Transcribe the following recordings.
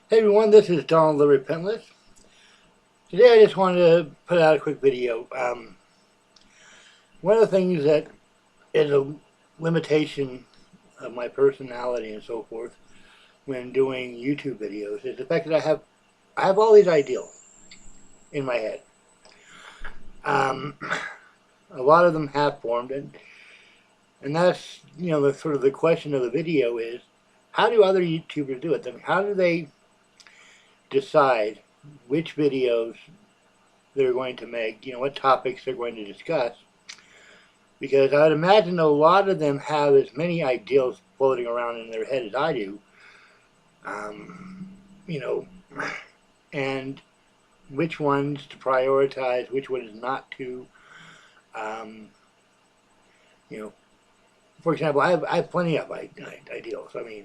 Hey everyone, this is Donald the Repentless. Today I just wanted to put out a quick video. One of the things that is a limitation of my personality and so forth when doing YouTube videos is the fact that I have all these ideals in my head. Um, a lot of them have formed, and that's the sort of the question of the video is how do other YouTubers do it? I mean, how do they decide which videos they're going to make? What topics they're going to discuss, because I would imagine a lot of them have as many ideals floating around in their head as I do. Um, you know, and which ones to prioritize, which ones not to. Um, you know, for example, I have plenty of ideals. I mean,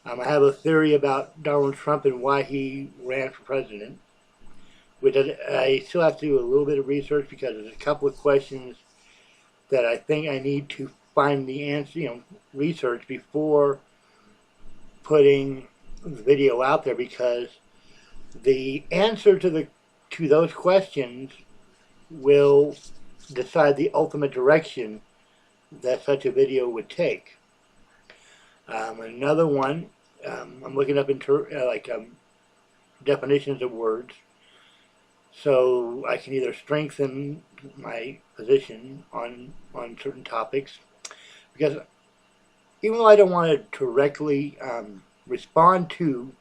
I have a theory about Donald Trump and why he ran for president, which I still have to do a little bit of research because there's a couple of questions that I think I need to find the answer, research before putting the video out there, because the answer to those questions will decide the ultimate direction that such a video would take. Another one, I'm looking up definitions of words, so I can either strengthen my position on certain topics, because even though I don't want to directly respond to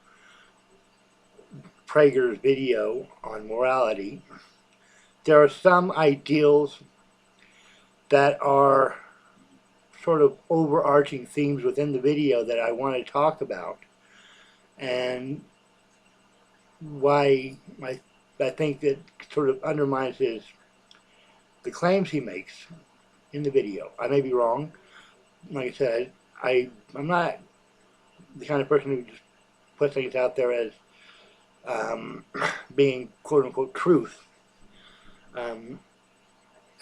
Prager's video on morality, there are some ideals that are sort of overarching themes within the video that I want to talk about, and why I think that sort of undermines the claims he makes in the video. I may be wrong. Like I said, I'm not the kind of person who just puts things out there as being quote unquote truth. Um,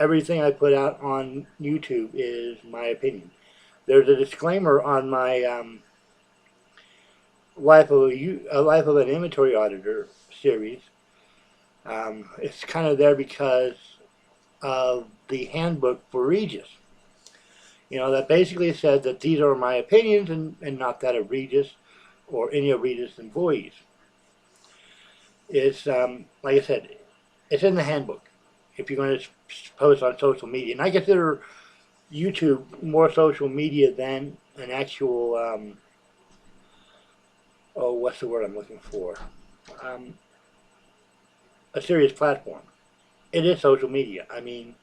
Everything I put out on YouTube is my opinion. There's a disclaimer on my Life of an Inventory Auditor series. It's kind of there because of the handbook for Regis. That basically said that these are my opinions and not that of Regis or any of Regis' employees. It's, like I said, it's in the handbook if you're going to post on social media. And I consider YouTube more social media than an actual, what's the word I'm looking for? Um, a serious platform. It is social media. I mean,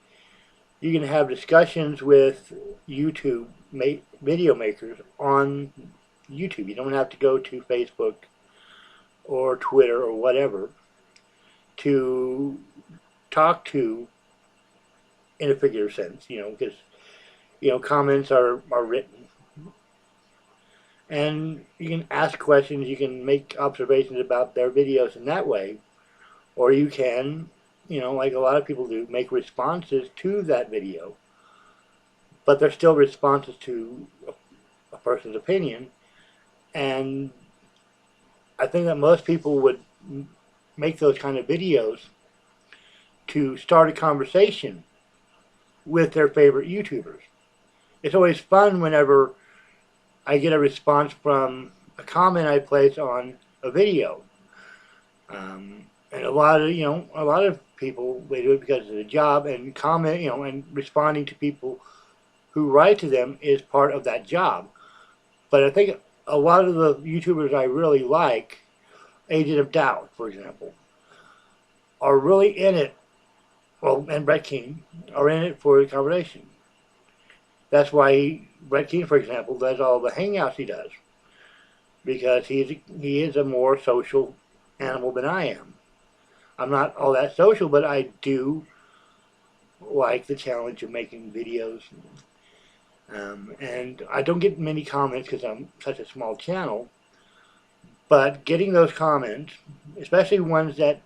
you can have discussions with YouTube video makers on YouTube. You don't have to go to Facebook or Twitter or whatever to talk to in a figurative sense, because comments are written, and you can ask questions, you can make observations about their videos in that way, or you can, like a lot of people do, make responses to that video, but they're still responses to a person's opinion. And I think that most people would make those kind of videos to start a conversation with their favorite YouTubers. It's always fun whenever I get a response from a comment I place on a video. And a lot of people, they do it because of the job, and comment, and responding to people who write to them is part of that job. But I think a lot of the YouTubers I really like, Agent of Doubt, for example, are really in it, well, and Brett King, are in it for the conversation. That's why Brett King, for example, does all the hangouts he does, because he is a more social animal than I am. I'm not all that social, but I do like the challenge of making videos. And I don't get many comments because I'm such a small channel, but getting those comments, especially ones that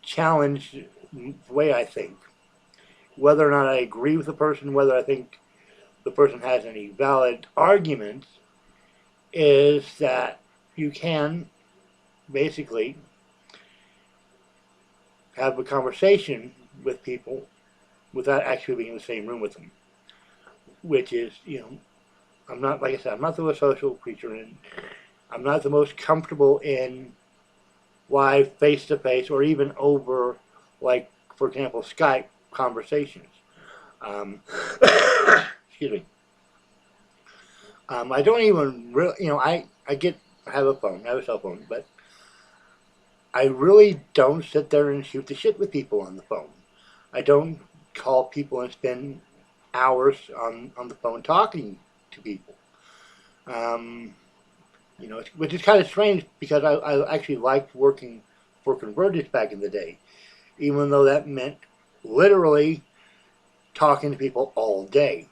challenge the way I think, whether or not I agree with the person, whether I think the person has any valid arguments, is that you can basically have a conversation with people without actually being in the same room with them. Which is, I'm not, like I said, I'm not the social creature, and I'm not the most comfortable in live face to face or even over, like, for example, Skype conversations. Um, excuse me. I don't even really, I have a phone, I have a cell phone, but I really don't sit there and shoot the shit with people on the phone. I don't call people and spend hours on the phone talking to people. Um, which is kind of strange because I actually liked working for Convergys back in the day, even though that meant literally talking to people all day.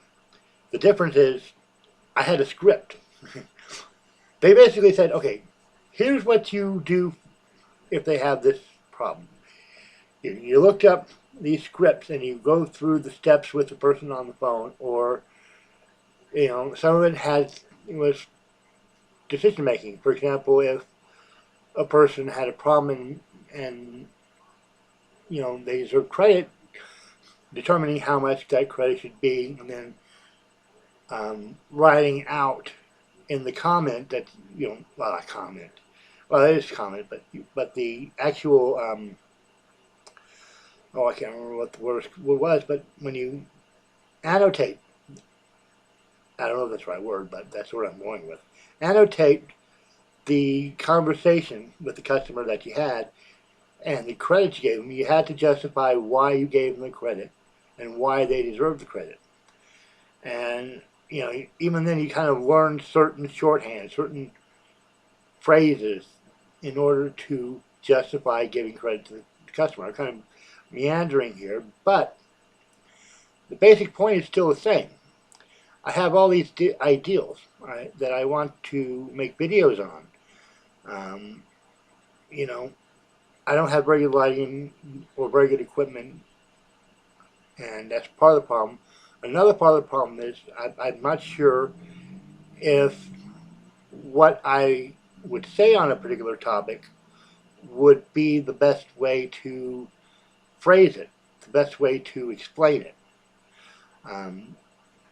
The difference is I had a script. They basically said, okay, here's what you do if they have this problem. You looked up these scripts and you go through the steps with the person on the phone, or some of it was decision making. For example, if a person had a problem and they deserve credit, determining how much that credit should be, and then writing out in the comment that well, not comment, well, it is comment, but the actual oh, I can't remember what the word was, but when you annotate, I don't know if that's the right word, but that's what I'm going with. Annotate the conversation with the customer that you had and the credit you gave them. You had to justify why you gave them the credit and why they deserved the credit. And even then, you kind of learn certain shorthand, certain phrases in order to justify giving credit to the customer. I'm kind of meandering here, but the basic point is still the same. I have all these ideals, right, that I want to make videos on. Um, you know, I don't have very good lighting or very good equipment, and that's part of the problem. Another part of the problem is I'm not sure if what I would say on a particular topic would be the best way to phrase it, the best way to explain it. Um,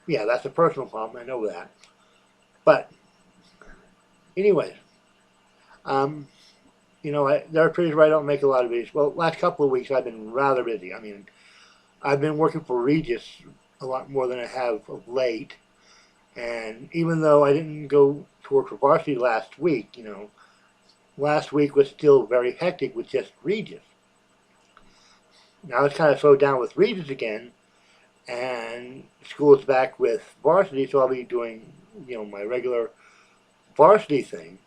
yeah, that's a personal problem, I know that. But, anyways, um, there are periods where I don't make a lot of videos. Well, last couple of weeks I've been rather busy. I mean, I've been working for Regis a lot more than I have of late. And even though I didn't go to work for Varsity last week, last week was still very hectic with just Regis. Now it's kind of slowed down with Regis again, and school is back with Varsity, so I'll be doing, my regular Varsity thing.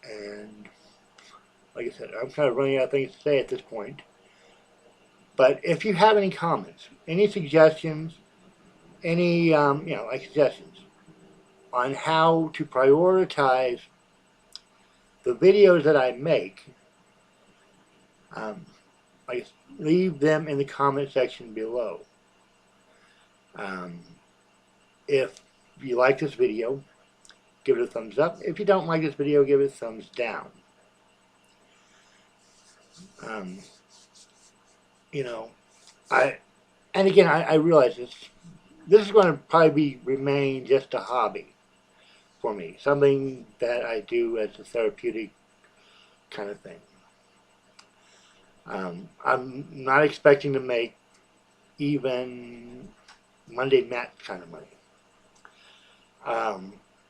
And like I said, I'm kind of running out of things to say at this point. But if you have any comments, any suggestions, any, suggestions on how to prioritize the videos that I make, leave them in the comment section below. If you like this video, give it a thumbs up. If you don't like this video, give it a thumbs down. And again, I realize this is going to probably remain just a hobby for me, something that I do as a therapeutic kind of thing. I'm not expecting to make even Monday Matt kind of money.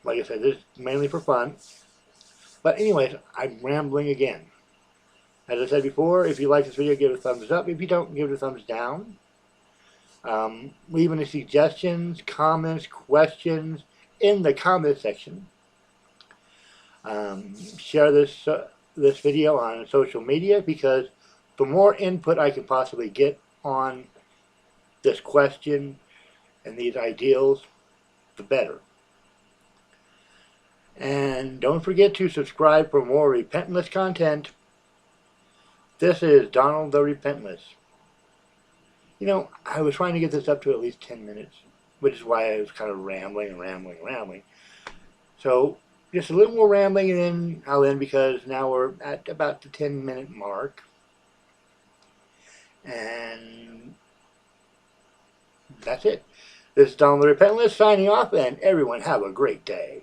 Like I said, this is mainly for fun. But anyways, I'm rambling again. As I said before, if you like this video, give it a thumbs up. If you don't, give it a thumbs down. Leave any suggestions, comments, questions in the comment section. Share this video on social media, because the more input I can possibly get on this question and these ideals, the better. And don't forget to subscribe for more repentless content. This is Donald the Repentless. I was trying to get this up to at least 10 minutes, which is why I was kind of rambling. So, just a little more rambling, and then I'll end because now we're at about the 10-minute mark. And that's it. This is Donald the Repentless signing off, and everyone have a great day.